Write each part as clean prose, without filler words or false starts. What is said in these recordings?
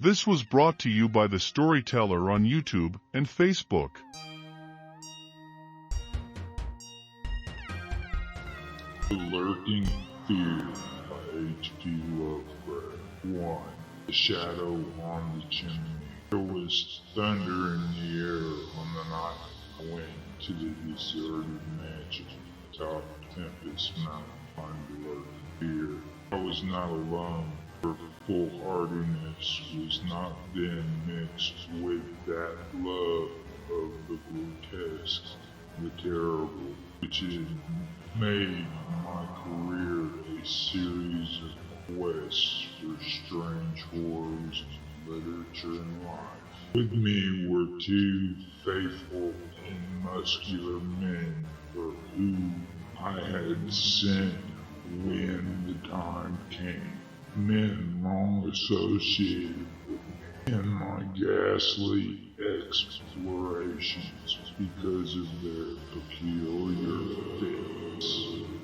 This was brought to you by The Storyteller on YouTube and Facebook. The Lurking Fear by H.P. Lovecraft. 1. The Shadow on the Chimney. There was thunder in the air on the night I went to the deserted mansion atop Tempest Mountain on the Lurking Fear. I was not alone. Her foolhardiness was not then mixed with that love of the grotesque, the terrible, which had made my career a series of quests for strange horrors in literature and life. With me were two faithful and muscular men for whom I had sent when the time came. Men long associated with me in my ghastly explorations because of their peculiar fits.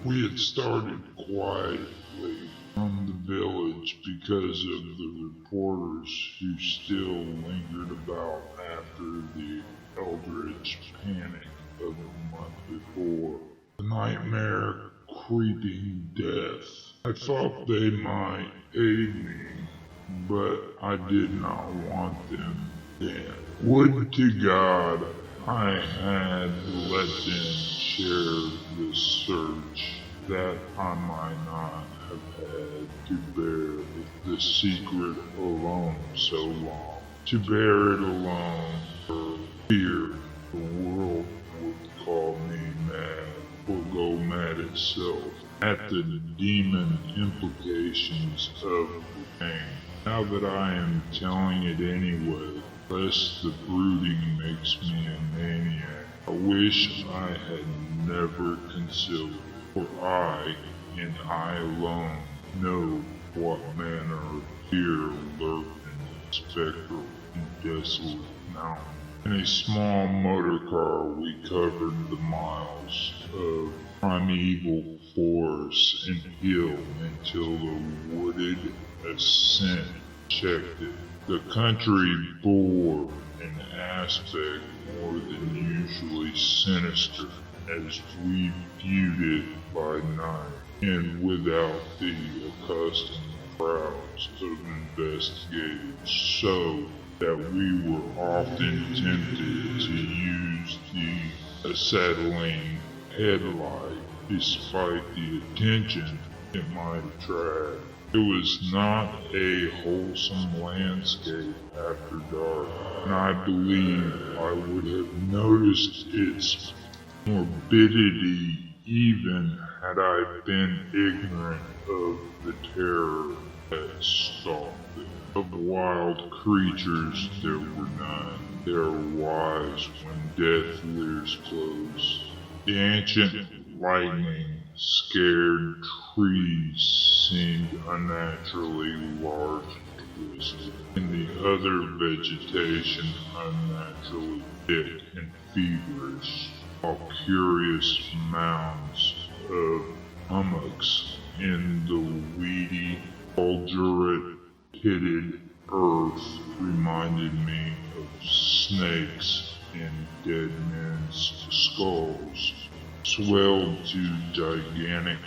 We had started quietly from the village because of the reporters who still lingered about after the eldritch panic of a month before. The nightmare creeping death. I thought they might aid me, but I did not want them then. Would to God I had let them share this search, that I might not have had to bear the secret alone so long. To bear it alone for fear the world would call me mad, or go mad itself at the demon implications of the pain. Now that I am telling it anyway, lest the brooding makes me a maniac, I wish I had never concealed it, for I, and I alone, know what manner of fear lurked in the spectral and desolate mountain. In a small motor car, we covered the miles of primeval forest and hill until the wooded ascent checked it. The country bore an aspect more than usually sinister as we viewed it by night, and without the accustomed crowds of investigators, so that we were often tempted to use the acetylene headlight despite the attention it might attract. It was not a wholesome landscape after dark, and I believe I would have noticed its morbidity even had I been ignorant of the terror that stalked it. Of wild creatures there were none. They are wise when death leers close. The ancient lightning scared trees seemed unnaturally large and twisted, and the other vegetation unnaturally thick and feverish, while curious mounds of hummocks in the weedy, fulgurate pitted earth reminded me of snakes in dead men's skulls, swelled to gigantic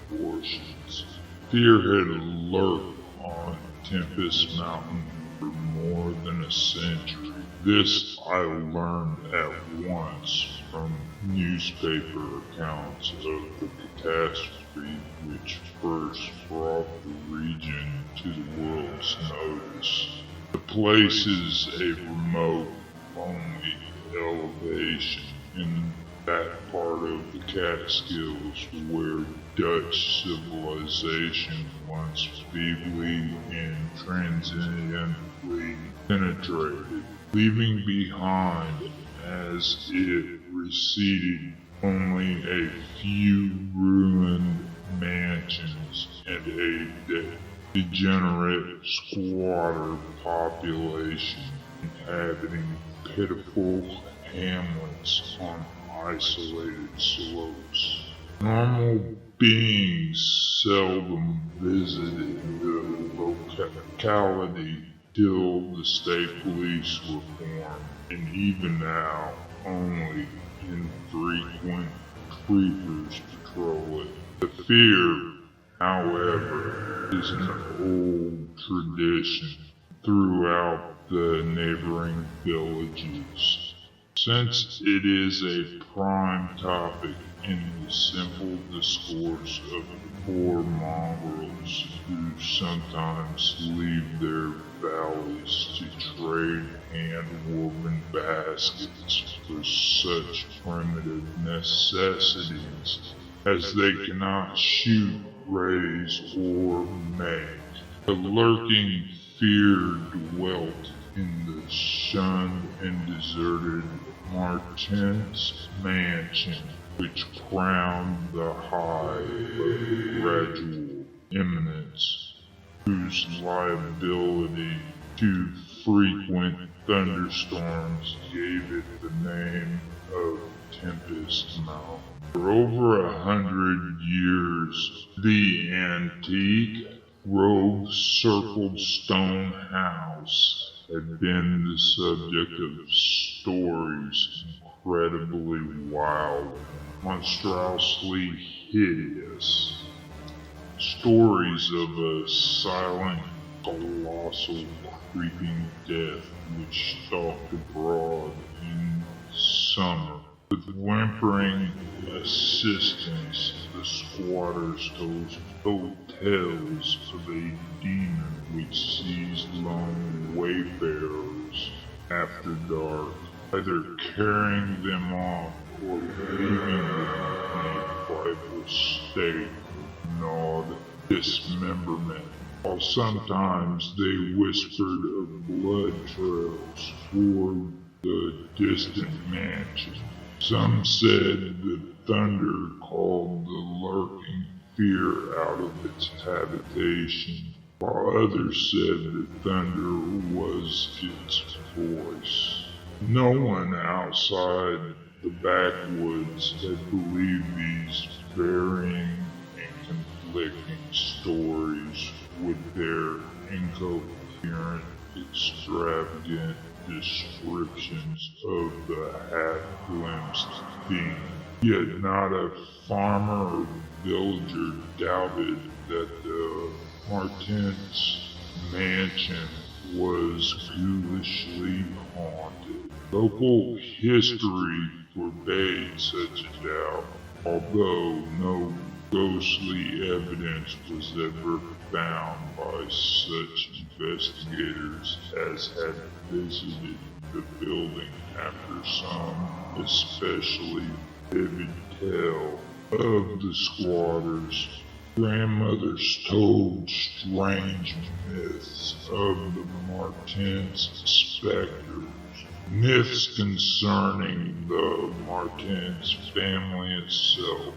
proportions. Fear had lurked on Tempest Mountain for more than a century. This I learned at once from newspaper accounts of the catastrophe which first brought the region to the world's notice. The place is a remote, lonely elevation in that part of the Catskills where Dutch civilization once feebly and transiently penetrated, leaving behind as it receded only a few ruined mansions and a degenerate squatter population inhabiting pitiful hamlets on isolated slopes. Normal beings seldom visited the locality till the state police were formed, and even now, only infrequent creepers patrol it. The fear, however, is an old tradition throughout the neighboring villages. Since it is a prime topic in the simple discourse of the poor mongrels who sometimes leave their valleys to trade hand-woven baskets for such primitive necessities as they cannot shoot, raise, or make. The lurking fear dwelt in the shunned and deserted Martin's mansion, which crowned the high but gradual eminence, whose liability to frequent thunderstorms gave it the name of Tempest Mountain. For over 100 years, the antique, robe-circled stone house had been the subject of stories incredibly wild, monstrously hideous. Stories of a silent, colossal, creeping death which stalked abroad in summer. With whimpering assistance, the squatters told tales of a demon which seized lone wayfarers after dark, either carrying them off or leaving them in a frightful state of gnawed dismemberment, while sometimes they whispered of blood trails toward the distant mansion. Some said the thunder called the lurking fear out of its habitation, while others said that thunder was its voice. No one outside the backwoods had believed these varying and conflicting stories with their incoherent, extravagant descriptions of the half-glimpsed thing. Yet not a farmer or villager doubted that the Martins' mansion was ghoulishly haunted. Local history forbade such a doubt, although no ghostly evidence was ever found by such investigators as had visited the building after some especially vivid tale of the squatters. Grandmothers told strange myths of the Martins' specters, myths concerning the Martins family itself,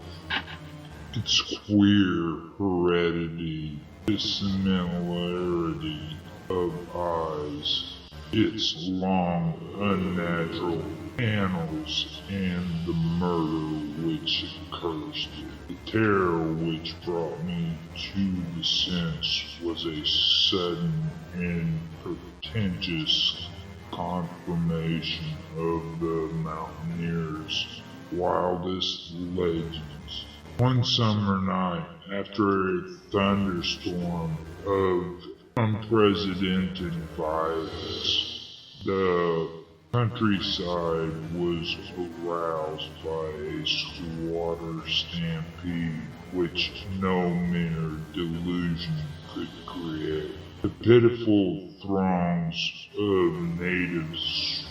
its queer heredity, dissimilarity of eyes, its long unnatural annals, and the murder which cursed it. The terror which brought me to the sense was a sudden and portentous confirmation of the mountaineers' wildest legends. One summer night, after a thunderstorm of unprecedented violence, the countryside was aroused by a squatter stampede which no mere delusion could create. The pitiful throngs of natives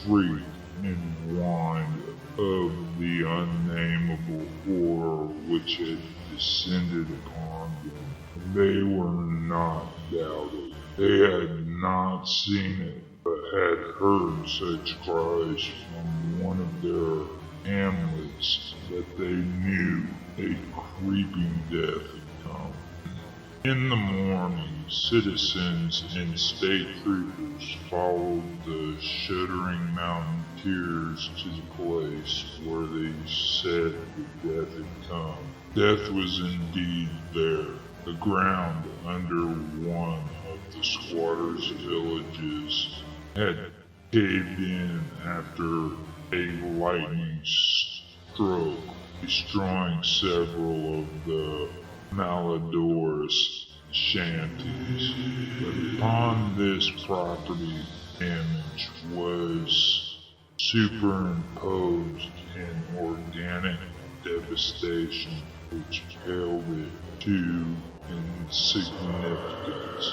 shrieked and whined of the unnamable horror which had descended upon them. They were not doubted. They had not seen it, but had heard such cries from one of their hamlets that they knew a creeping death had come. In the morning, citizens and state troopers followed the shuddering mountaineers to the place where they said the death had come. Death was indeed there. The ground under one of the squatters' villages had caved in after a lightning stroke, destroying several of the Malador's shanties. But upon this property damage was superimposed an organic devastation which paled it to insignificance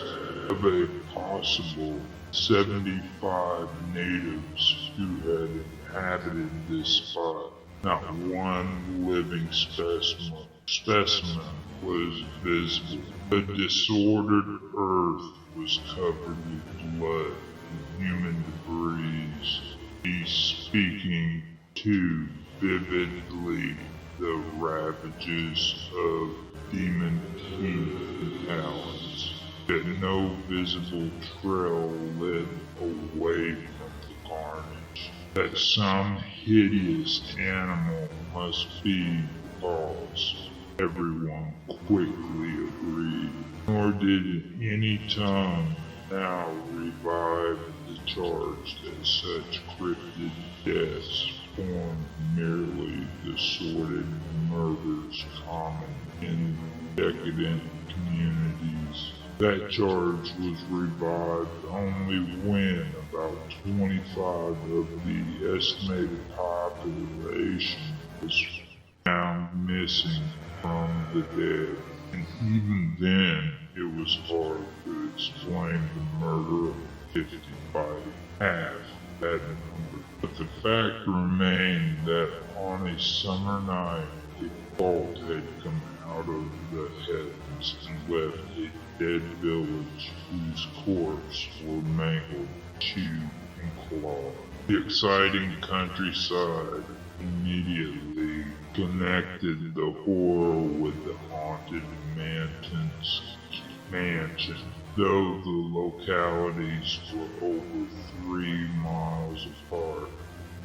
of a possible 75 natives who had inhabited this spot. Not one living specimen was visible. The disordered earth was covered with blood and human debris, speaking too vividly the ravages of demon teeth and talons, that no visible trail led away from the carnage, that some hideous animal must be the cause. Everyone quickly agreed, nor did any tongue now revive the charge that such cryptid deaths formed merely the sordid murders common in decadent communities. That charge was revived only when about 25 of the estimated population was found missing from the dead, and even then it was hard to explain the murder of 50 by half that number. But the fact remained that on a summer night a bolt had come out of the heavens and left a dead village whose corpses were mangled, chewed, and clawed. The exciting countryside immediately connected the horror with the haunted mansion, though the localities were over 3 miles apart.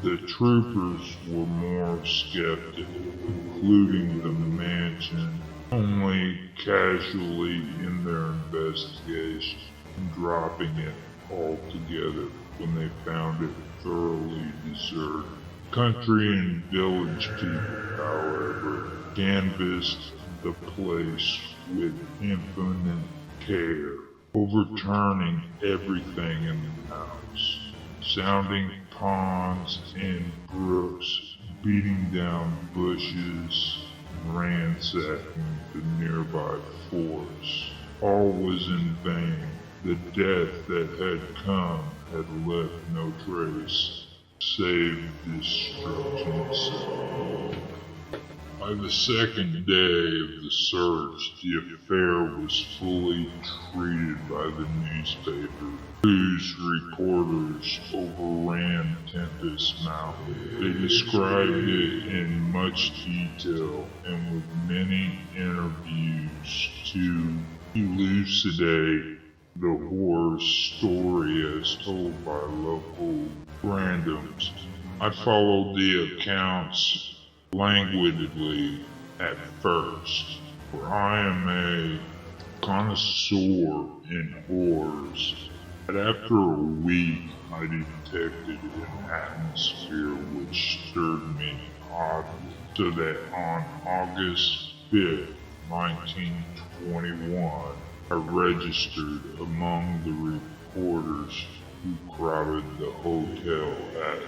The troopers were more skeptical, including the mansion only casually in their investigation and dropping it altogether when they found it thoroughly deserted. Country and village people, however, canvassed the place with infinite care, overturning everything in the house, sounding ponds and brooks, beating down bushes, and ransacking the nearby forests. All was in vain. The death that had come had left no trace, save destruction itself. By the second day of the search, the affair was fully treated by the newspaper, whose reporters overran Tempest Mountain. They described it in much detail and with many interviews to elucidate the horror story as told by local randoms. I followed the accounts languidly at first, for I am a connoisseur in horrors, but after a week I detected an atmosphere which stirred me oddly, so that on August 5th, 1921, I registered among the reporters who crowded the hotel at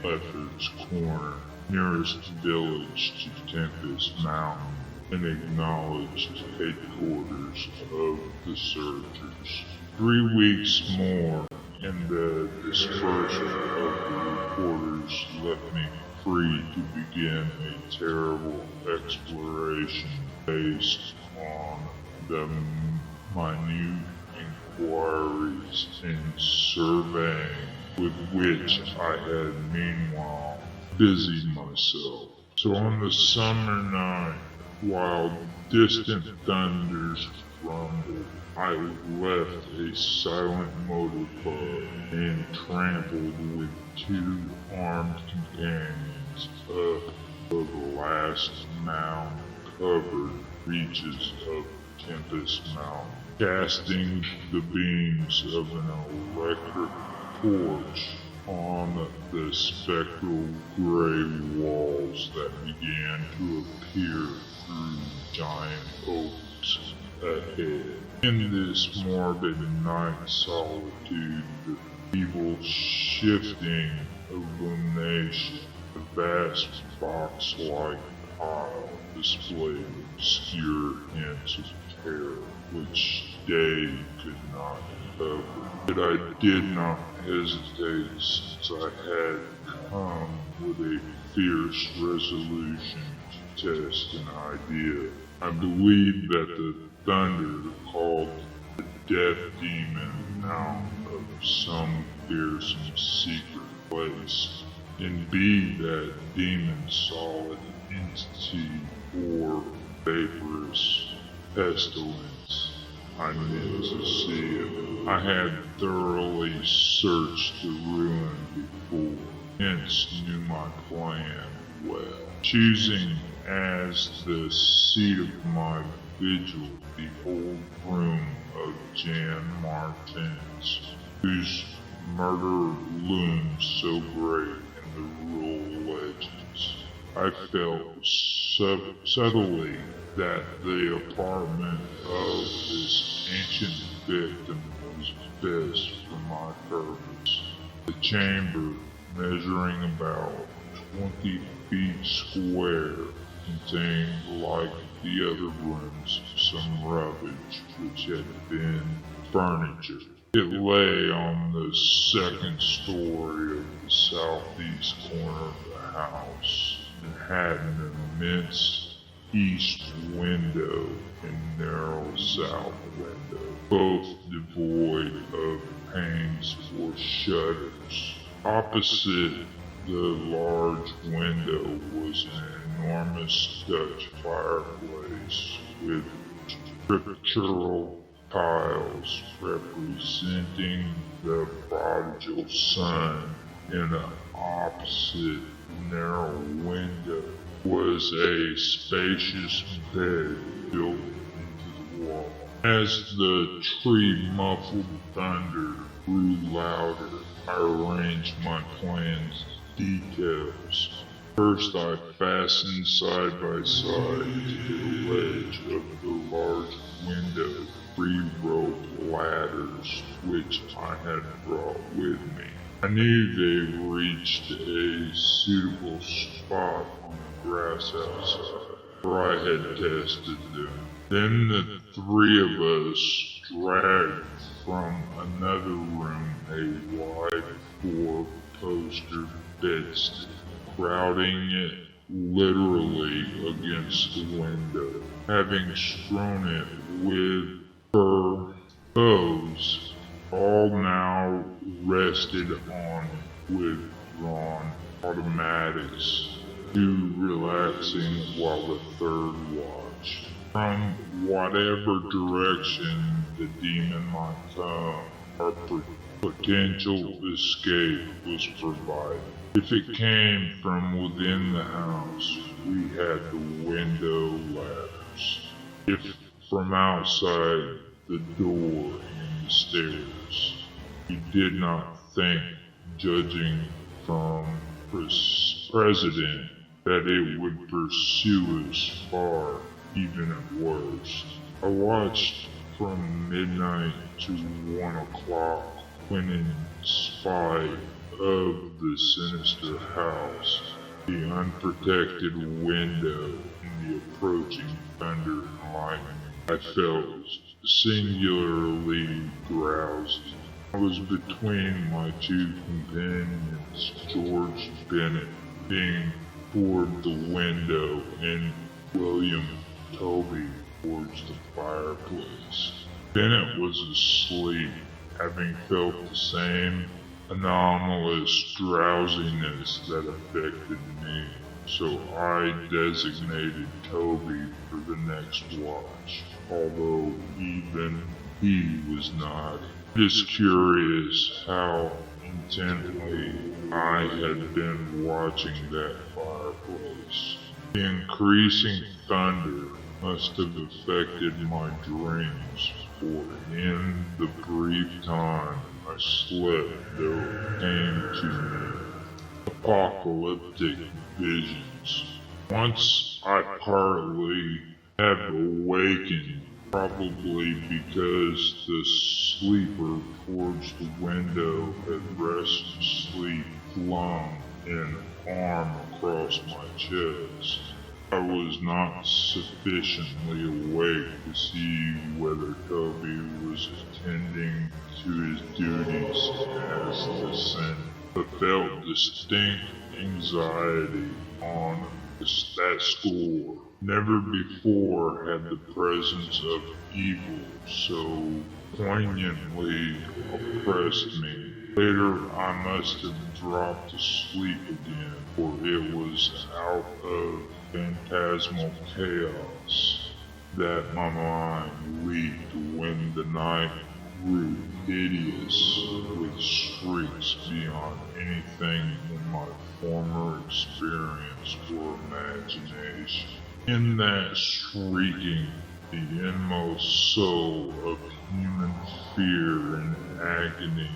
Lefferts Corner, nearest village to Tempest Mountain, and acknowledged headquarters of the searchers. 3 weeks more, and the dispersal of the reporters left me free to begin a terrible exploration based on the minute inquiries and surveying with which I had meanwhile busied myself. So on the summer night, while distant thunders rumbled, I left a silent motor club and trampled with 2 armed companions up the last mound-covered reaches of Tempest Mountain, casting the beams of an electric torch on the spectral gray walls that began to appear through giant oaks ahead. In this morbid night solitude, the feeble shifting illumination, the vast box-like pile displayed obscure hints of terror which day could not cover. But I did not hesitate, since I had come with a fierce resolution to test an idea. I believed that the thunder called the death demon out of some fearsome secret place, and be that demon solid entity or vaporous pestilence, I meant to see it. I had thoroughly searched the ruin before, hence knew my plan well. Choosing as the seat of my vigil the old room of Jan Martins, whose murder looms so great in the rural legends. I felt subtly that the apartment of this ancient victim was best for my purpose. The chamber, measuring about 20 feet square, contained, like the other rooms, some rubbish which had been furniture. It lay on the second story of the southeast corner of the house, and had an immense east window and narrow south window, both devoid of panes or shutters. Opposite the large window was an enormous Dutch fireplace with scriptural tiles representing the prodigal son. In an opposite narrow window was a spacious bed built into the wall. As the tree-muffled thunder grew louder, I arranged my plans details. First, I fastened side by side to the ledge of the large window 3 rope ladders which I had brought with me. I knew they reached a suitable spot on the grass outside, for I had tested them. Then the 3 of us dragged from another room a wide 4-poster bedstead, crowding it literally against the window. Having strewn it with fur bows, all now rested on with drawn automatics, 2 relaxing while the 3rd watched. From whatever direction the demon might come, our potential escape was provided. If it came from within the house, we had the window ladders. If from outside, the door and the stairs. He did not think, judging from precedent, that it would pursue us far, even at worst. I watched from midnight to 1 o'clock, when in spite of the sinister house, the unprotected window, and the approaching thunder and lightning, I felt singularly drowsy. I was between my 2 companions, George Bennett being toward the window and William Toby towards the fireplace. Bennett was asleep, having felt the same anomalous drowsiness that affected me, so I designated Toby for the next watch, although even he was not. It is curious how intently I had been watching that fireplace. The increasing thunder must have affected my dreams, for in the brief time I slept there came to me apocalyptic visions. Once I partly had awakened, probably because the sleeper towards the window had rest asleep flung an arm across my chest. I was not sufficiently awake to see whether Toby was attending to his duties as the Senate, but felt distinct anxiety on that score. Never before had the presence of evil so poignantly oppressed me. Later I must have dropped asleep again, for it was out of phantasmal chaos that my mind leaped when the night grew hideous with shrieks beyond anything in my former experience or imagination. In that shrieking, the inmost soul of human fear and agony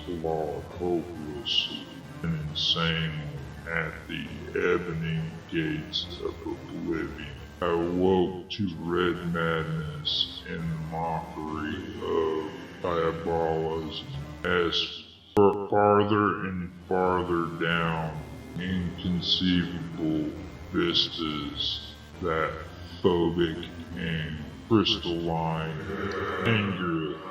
clawed hopelessly and insanely at the ebony gates of oblivion. I awoke to red madness in the mockery of diabolism as farther and farther down inconceivable vistas that phobic and crystalline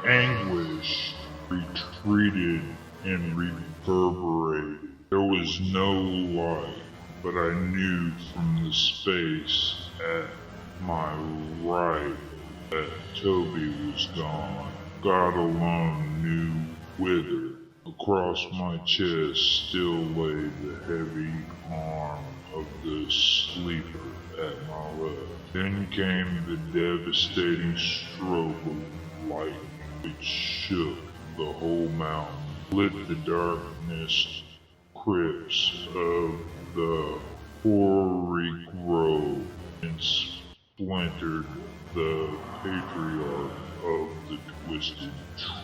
anguish retreated and reverberated. There was no light, but I knew from the space at my right that Toby was gone. God alone knew whither. Across my chest still lay the heavy arm of the sleeper at my left. Then came the devastating stroke of lightning which shook the whole mountain, lit the darkness crypts of the hoary grove, and splintered the patriarch of the twisted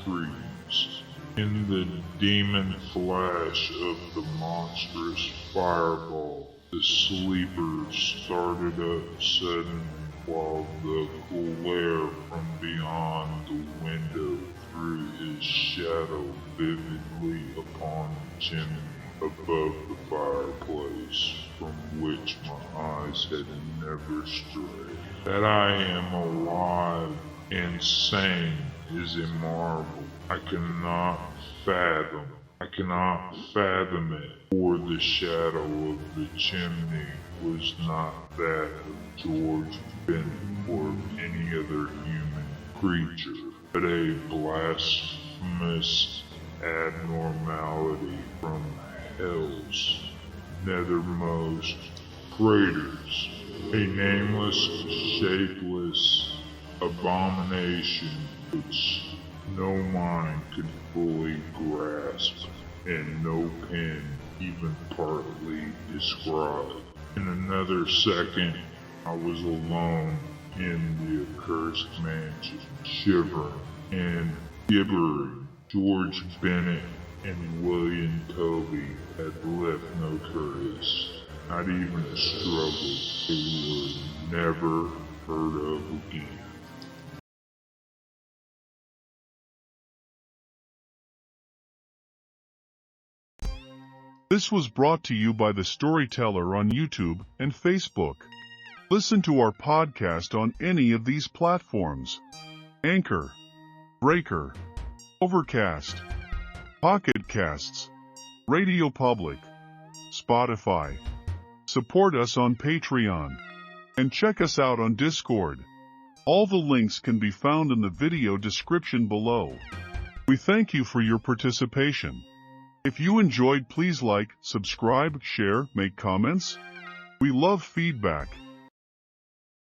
trees. In the demon flash of the monstrous fireball, the sleeper started up suddenly, while the glare from beyond the window threw his shadow vividly upon the chimney above the fireplace, from which my eyes had never strayed. That I am alive and sane is a marvel I cannot fathom it, for the shadow of the chimney was not that of George Benton or of any other human creature, but a blasphemous abnormality from hell's nethermost craters, a nameless, shapeless abomination which no mind could fully grasp, and no pen even partly describe. In another second, I was alone in the accursed mansion, shivering and gibbering. George Bennett and William Toby had left no trace, not even a struggle they were never heard of again. This was brought to you by The Storyteller on YouTube and Facebook. Listen to our podcast on any of these platforms: Anchor, Breaker, Overcast, Pocket Casts, RadioPublic, Spotify. Support us on Patreon, and check us out on Discord. All the links can be found in the video description below. We thank you for your participation. If you enjoyed, please like, subscribe, share, make comments. We love feedback.